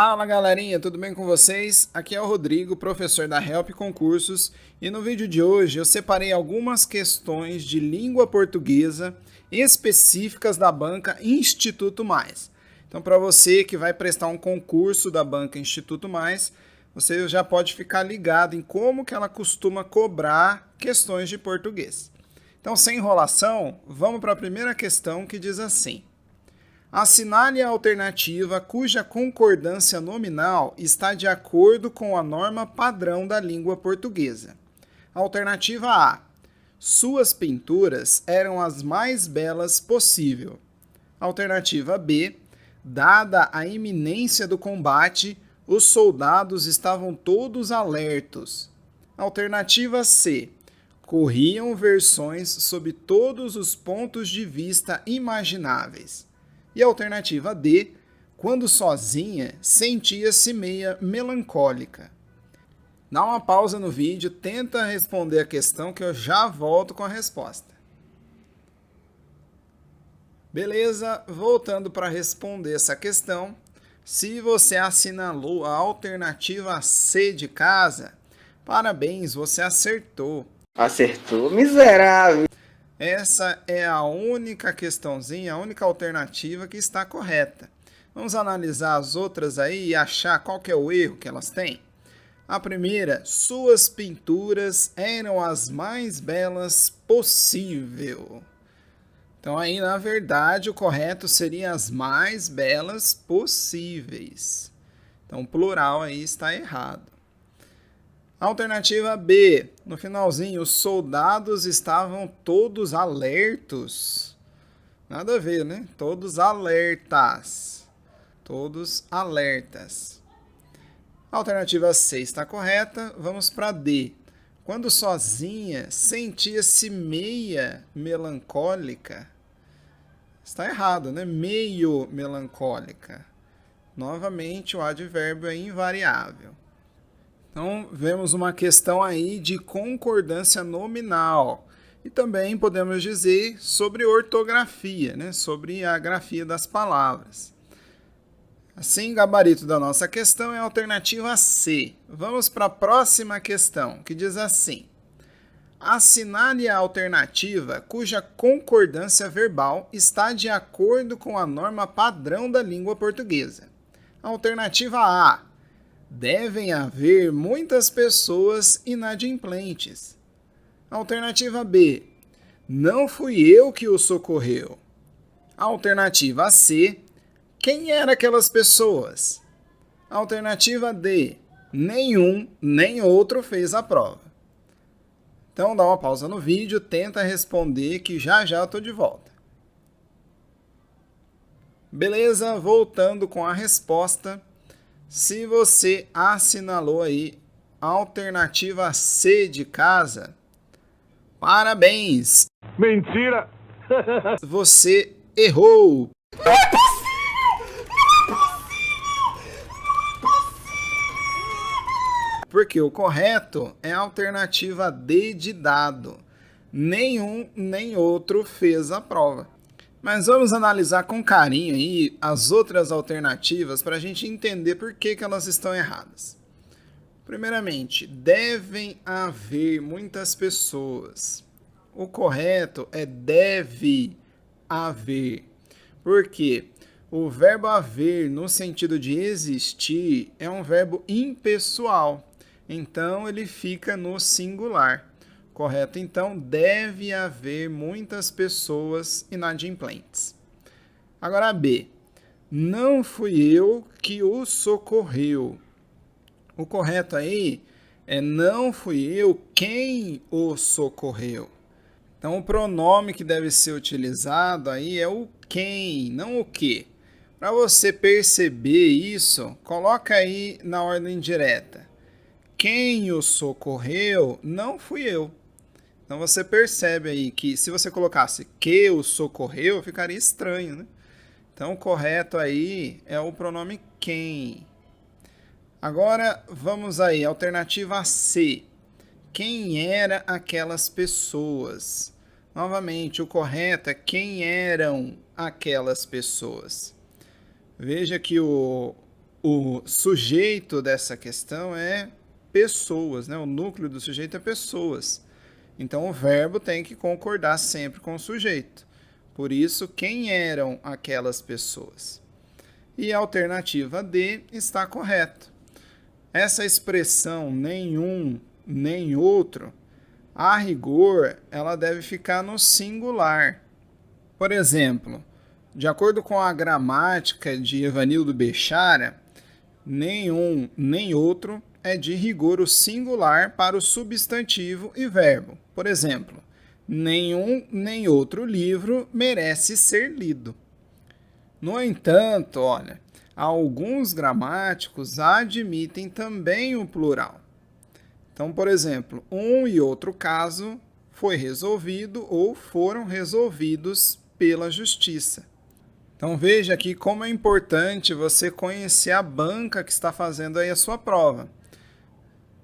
Fala galerinha, tudo bem com vocês? Aqui é o Rodrigo, professor da Help Concursos, e no vídeo de hoje eu separei algumas questões de língua portuguesa específicas da banca Instituto Mais. Então, para você que vai prestar um concurso da banca Instituto Mais, você já pode ficar ligado em como que ela costuma cobrar questões de português. Então, sem enrolação, vamos para a primeira questão que diz assim: assinale a alternativa cuja concordância nominal está de acordo com a norma padrão da língua portuguesa. Alternativa A: suas pinturas eram as mais belas possível. Alternativa B: dada a iminência do combate, os soldados estavam todos alertos. Alternativa C: corriam versões sob todos os pontos de vista imagináveis. E a alternativa D: quando sozinha, sentia-se meia melancólica. Dá uma pausa no vídeo, tenta responder a questão que eu já volto com a resposta. Beleza, voltando para responder essa questão, se você assinalou a alternativa C de casa, parabéns, você acertou. Acertou, miserável. Essa é a única questãozinha, a única alternativa que está correta. Vamos analisar as outras aí e achar qual que é o erro que elas têm? A primeira: suas pinturas eram as mais belas possível. Então aí, na verdade, o correto seria as mais belas possíveis. Então o plural aí está errado. Alternativa B, no finalzinho, os soldados estavam todos alertos. Nada a ver, né? Todos alertas. Todos alertas. Alternativa C está correta. Vamos para D. Quando sozinha, sentia-se meia melancólica. Está errado, né? Meio melancólica. Novamente, o advérbio é invariável. Então, vemos uma questão aí de concordância nominal. E também podemos dizer sobre ortografia, né? Sobre a grafia das palavras. Assim, o gabarito da nossa questão é a alternativa C. Vamos para a próxima questão, que diz assim: assinale a alternativa cuja concordância verbal está de acordo com a norma padrão da língua portuguesa. Alternativa A: devem haver muitas pessoas inadimplentes. Alternativa B: não fui eu que o socorreu. Alternativa C: quem eram aquelas pessoas? Alternativa D: nenhum nem outro fez a prova. Então dá uma pausa no vídeo, tenta responder que já já eu estou de volta. Beleza, voltando com a resposta. Se você assinalou aí a alternativa C de casa, parabéns! Mentira! Você errou! Não é possível! Não é possível! Porque o correto é a alternativa D de dado. Nenhum nem outro fez a prova. Mas vamos analisar com carinho aí as outras alternativas para a gente entender por que elas estão erradas. Primeiramente, devem haver muitas pessoas. O correto é deve haver. Por quê? O verbo haver, no sentido de existir, é um verbo impessoal. Então, ele fica no singular. Correto, então, deve haver muitas pessoas inadimplentes. Agora, B. Não fui eu que o socorreu. O correto aí é não fui eu quem o socorreu. Então, o pronome que deve ser utilizado aí é o quem, não o que. Para você perceber isso, coloca aí na ordem direta. Quem o socorreu não fui eu. Então você percebe aí que se você colocasse que o socorreu, ficaria estranho, né? Então o correto aí é o pronome quem. Agora vamos aí, alternativa C. Quem eram aquelas pessoas? Novamente, o correto é quem eram aquelas pessoas. Veja que o O sujeito dessa questão é pessoas, né? O núcleo do sujeito é pessoas. Então, o verbo tem que concordar sempre com o sujeito. Por isso, quem eram aquelas pessoas? E a alternativa D está correta. Essa expressão nenhum, nem outro, a rigor, ela deve ficar no singular. Por exemplo, de acordo com a gramática de Evanildo Bechara, nenhum, nem outro é de rigor o singular para o substantivo e verbo. Por exemplo, nenhum, nem outro livro merece ser lido. No entanto, olha, alguns gramáticos admitem também o plural. Então, por exemplo, um e outro caso foi resolvido ou foram resolvidos pela justiça. Então veja aqui como é importante você conhecer a banca que está fazendo aí a sua prova.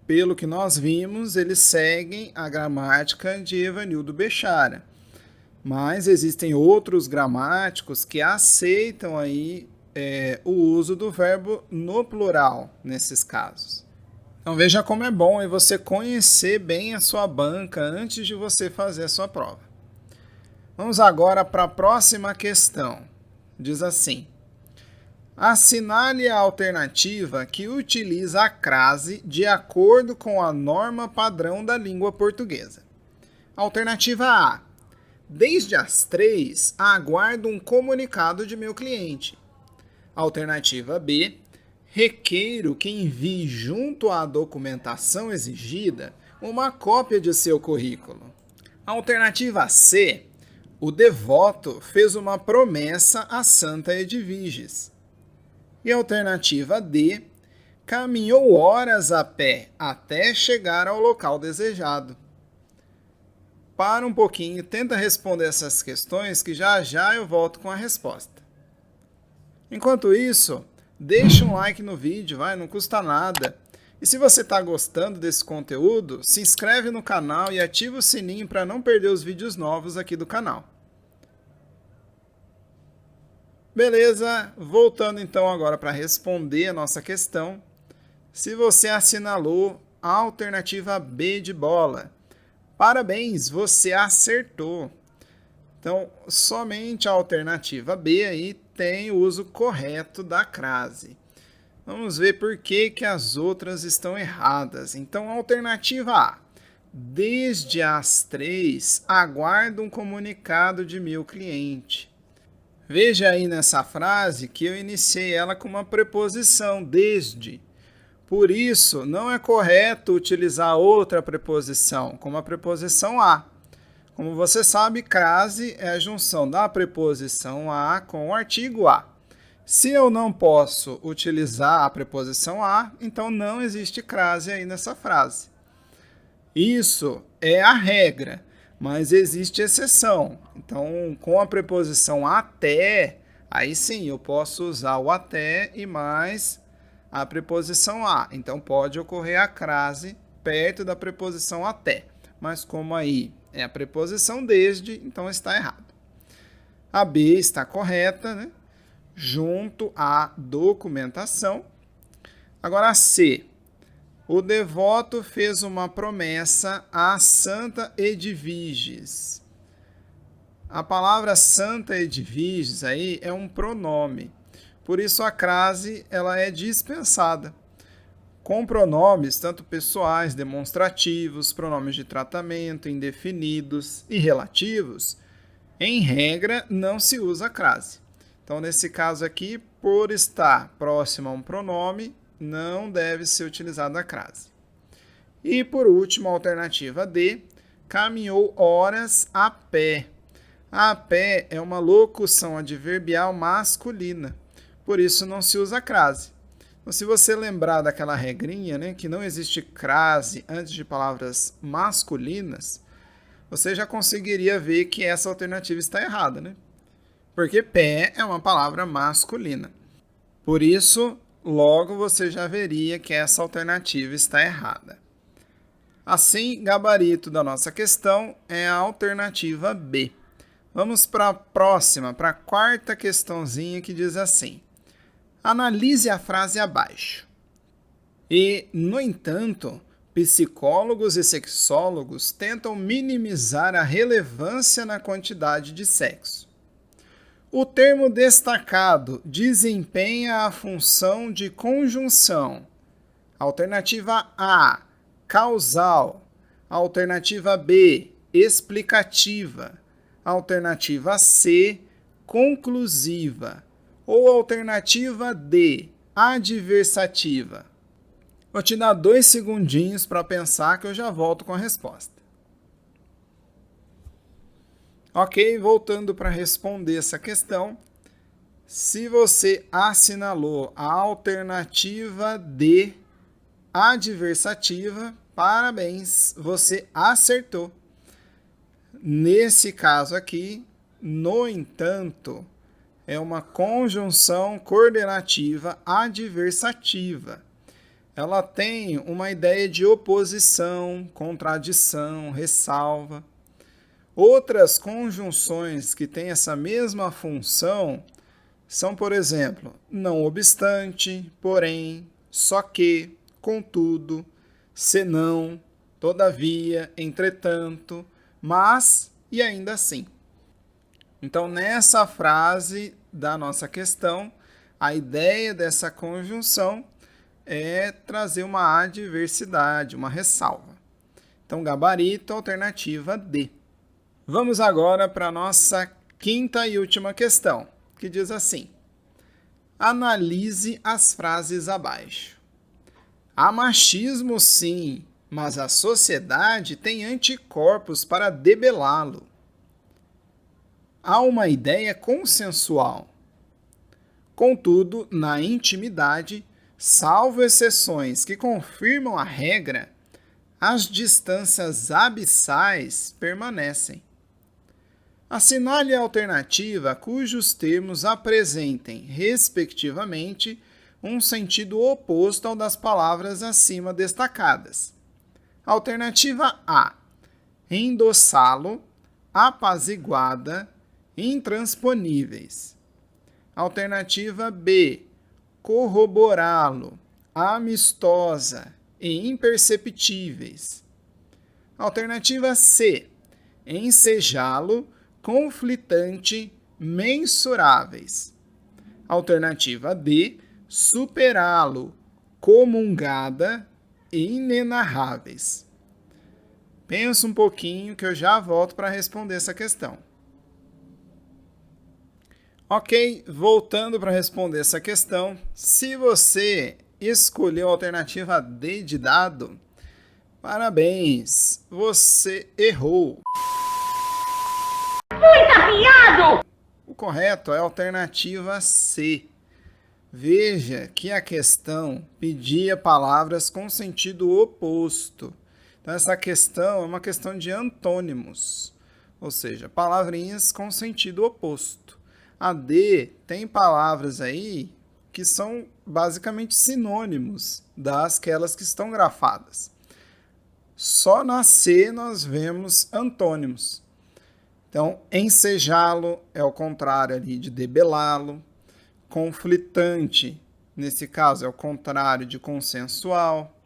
Pelo que nós vimos, eles seguem a gramática de Evanildo Bechara. Mas existem outros gramáticos que aceitam aí o uso do verbo no plural nesses casos. Então veja como é bom aí você conhecer bem a sua banca antes de você fazer a sua prova. Vamos agora para a próxima questão. Diz assim: assinale a alternativa que utiliza a crase de acordo com a norma padrão da língua portuguesa. Alternativa A: desde as 3, aguardo um comunicado de meu cliente. Alternativa B: requeiro que envie junto à documentação exigida uma cópia de seu currículo. Alternativa C: o devoto fez uma promessa a Santa Edviges. E alternativa D: caminhou horas a pé até chegar ao local desejado. Para um pouquinho, tenta responder essas questões que já já eu volto com a resposta. Enquanto isso, deixa um like no vídeo, não custa nada. E se você está gostando desse conteúdo, se inscreve no canal e ativa o sininho para não perder os vídeos novos aqui do canal. Beleza, voltando então agora para responder a nossa questão. Se você assinalou a alternativa B de bola, parabéns, você acertou. Então, somente a alternativa B aí tem o uso correto da crase. Vamos ver por que as outras estão erradas. Então, alternativa A: desde as 3, aguardo um comunicado de meu cliente. Veja aí nessa frase que eu iniciei ela com uma preposição, desde. Por isso, não é correto utilizar outra preposição, como a preposição a. Como você sabe, crase é a junção da preposição a com o artigo a. Se eu não posso utilizar a preposição a, então não existe crase aí nessa frase. Isso é a regra, mas existe exceção. Então, com a preposição até, aí sim eu posso usar o até e mais a preposição a. Então, pode ocorrer a crase perto da preposição até. Mas como aí é a preposição desde, então está errado. A B está correta, né? Junto à documentação. Agora a C: o devoto fez uma promessa a Santa Edviges. A palavra Santa Edviges aí é um pronome, por isso a crase ela é dispensada. Com pronomes tanto pessoais, demonstrativos, pronomes de tratamento, indefinidos e relativos, em regra não se usa crase. Então, nesse caso aqui, por estar próximo a um pronome, não deve ser utilizada a crase. E, por último, a alternativa D: caminhou horas a pé. A pé é uma locução adverbial masculina, por isso não se usa crase. Então, se você lembrar daquela regrinha, né, que não existe crase antes de palavras masculinas, você já conseguiria ver que essa alternativa está errada, né? Porque pé é uma palavra masculina. Por isso, logo você já veria que essa alternativa está errada. Assim, gabarito da nossa questão é a alternativa B. Vamos para a próxima, para a quarta questãozinha que diz assim: Analise a frase abaixo. E, no entanto, psicólogos e sexólogos tentam minimizar a relevância na quantidade de sexo. O termo destacado desempenha a função de conjunção. Alternativa A, causal. Alternativa B, explicativa. Alternativa C, conclusiva. Ou alternativa D, adversativa. Vou te dar 2 segundinhos para pensar que eu já volto com a resposta. Ok, voltando para responder essa questão. Se você assinalou a alternativa D, adversativa, parabéns, você acertou. Nesse caso aqui, no entanto, é uma conjunção coordenativa adversativa. Ela tem uma ideia de oposição, contradição, ressalva. Outras conjunções que têm essa mesma função são, por exemplo, não obstante, porém, só que, contudo, senão, todavia, entretanto, mas e ainda assim. Então, nessa frase da nossa questão, a ideia dessa conjunção é trazer uma adversidade, uma ressalva. Então, gabarito, alternativa D. Vamos agora para a nossa quinta e última questão, que diz assim: analise as frases abaixo. Há machismo, sim, mas a sociedade tem anticorpos para debelá-lo. Há uma ideia consensual. Contudo, na intimidade, salvo exceções que confirmam a regra, as distâncias abissais permanecem. Assinale a alternativa cujos termos apresentem, respectivamente, um sentido oposto ao das palavras acima destacadas. Alternativa A, endossá-lo, apaziguada, intransponíveis. Alternativa B, corroborá-lo, amistosa e imperceptíveis. Alternativa C, ensejá-lo, conflitante, mensuráveis. Alternativa D, superá-lo, comungada e inenarráveis. Pensa um pouquinho que eu já volto para responder essa questão. Ok, voltando para responder essa questão, se você escolheu a alternativa D de dado, parabéns, você errou. O correto é a alternativa C. Veja que a questão pedia palavras com sentido oposto. Então, essa questão é uma questão de antônimos, ou seja, palavrinhas com sentido oposto. A D tem palavras aí que são basicamente sinônimos dasquelas que estão grafadas. Só na C nós vemos antônimos. Então, ensejá-lo é o contrário ali de debelá-lo. Conflitante, nesse caso, é o contrário de consensual.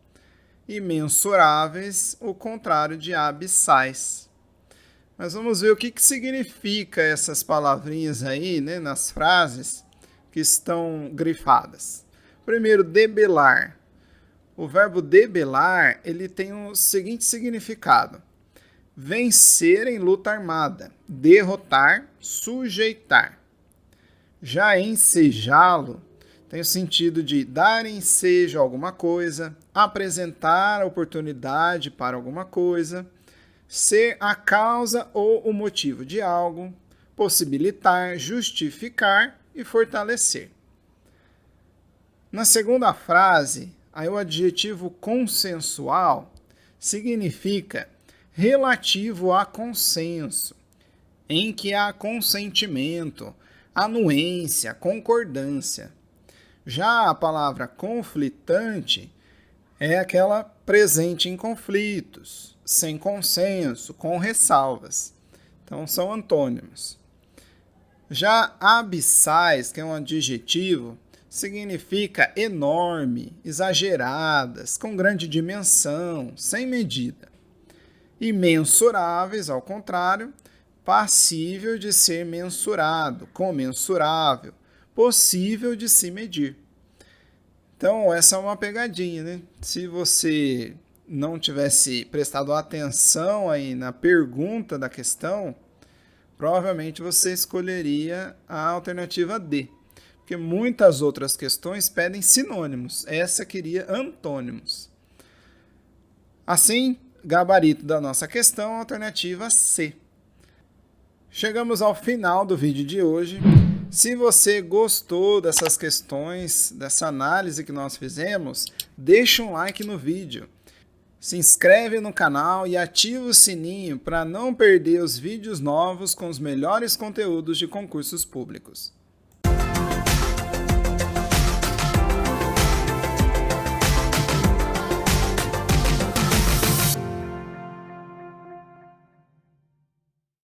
E mensuráveis, o contrário de abissais. Mas vamos ver o que significa essas palavrinhas aí, né, nas frases que estão grifadas. Primeiro, debelar. O verbo debelar, ele tem o seguinte significado: vencer em luta armada, derrotar, sujeitar. Já ensejá-lo tem o sentido de dar ensejo a alguma coisa, apresentar a oportunidade para alguma coisa, ser a causa ou o motivo de algo, possibilitar, justificar e fortalecer. Na segunda frase, aí o adjetivo consensual significa relativo a consenso, em que há consentimento, anuência, concordância. Já a palavra conflitante é aquela presente em conflitos, sem consenso, com ressalvas. Então, são antônimos. Já abissais, que é um adjetivo, significa enorme, exageradas, com grande dimensão, sem medida. E mensuráveis, ao contrário, passível de ser mensurado, comensurável, possível de se medir. Então, essa é uma pegadinha, né? Se você não tivesse prestado atenção aí na pergunta da questão, provavelmente você escolheria a alternativa D, porque muitas outras questões pedem sinônimos, essa queria antônimos. Assim, gabarito da nossa questão, alternativa C. Chegamos ao final do vídeo de hoje. Se você gostou dessas questões, dessa análise que nós fizemos, deixa um like no vídeo. Se inscreve no canal e ativa o sininho para não perder os vídeos novos com os melhores conteúdos de concursos públicos.